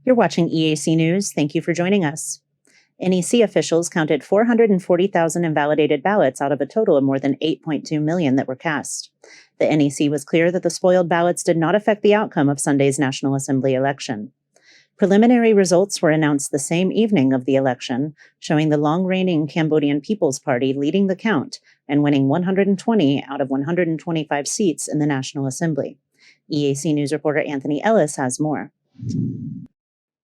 You're watching EAC News. Thank you for joining us. NEC officials counted 440,000 invalidated ballots out of a total of more than 8.2 million that were cast. The NEC was clear that the spoiled ballots did not affect the outcome of Sunday's National Assembly election. Preliminary results were announced the same evening of the election, showing the long-reigning Cambodian People's Party leading the count and winning 120 out of 125 seats in the National Assembly. EAC News reporter Anthony Ellis has more.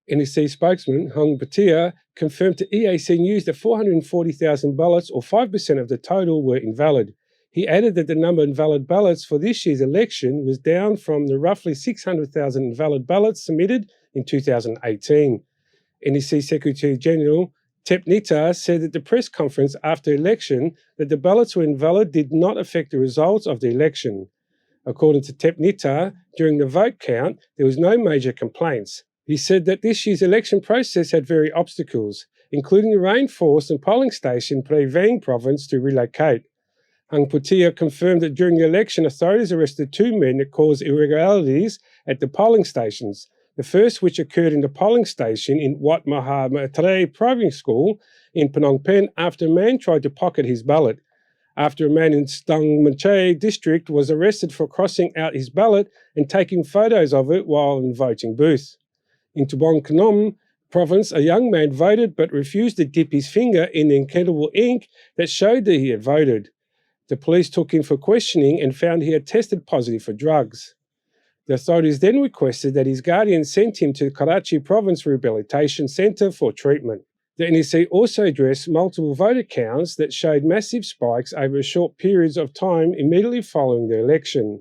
NEC spokesman Hung Patia confirmed to EAC News that 440,000 ballots, or 5% of the total, were invalid. He added that the number of invalid ballots for this year's election was down from the roughly 600,000 invalid ballots submitted in 2018. NEC Secretary General Tep Nita said at the press conference after election that the ballots were invalid did not affect the results of the election. According to Tep Nita, during the vote count, there was no major complaints. He said that this year's election process had various obstacles, including the rainforest and polling station Prey Veng province to relocate. Hung Patia confirmed that during the election, authorities arrested 2 men that caused irregularities at the polling stations, the first which occurred in the polling station in Wat Maha Matre Private School in Phnom Penh after a man tried to pocket his ballot. After a man in Stung Mache district was arrested for crossing out his ballot and taking photos of it while in the voting booth. In Tumbon Knom province, a young man voted but refused to dip his finger in the incredible ink that showed that he had voted. The police took him for questioning and found he had tested positive for drugs. The authorities then requested that his guardian sent him to the Karachi Province Rehabilitation Centre for treatment. The NEC also addressed multiple voter counts that showed massive spikes over short periods of time immediately following the election.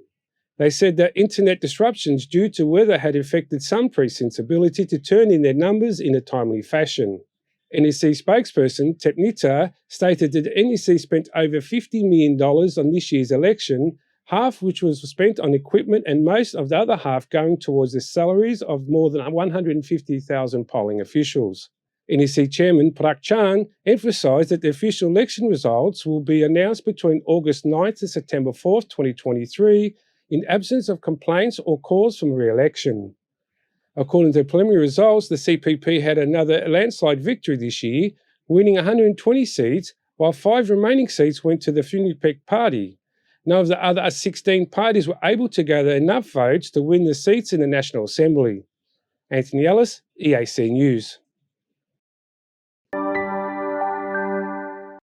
They said that internet disruptions due to weather had affected some precincts' ability to turn in their numbers in a timely fashion. NEC spokesperson Tep Nita stated that the NEC spent over $50 million on this year's election, half which was spent on equipment and most of the other half going towards the salaries of more than 150,000 polling officials. NEC Chairman Prak Chan emphasised that the official election results will be announced between August 9th and September 4th, 2023, in absence of complaints or calls for re-election. According to the preliminary results, the CPP had another landslide victory this year, winning 120 seats, while 5 remaining seats went to the Funipec Party. None of the other 16 parties were able to gather enough votes to win the seats in the National Assembly. Anthony Ellis, EAC News.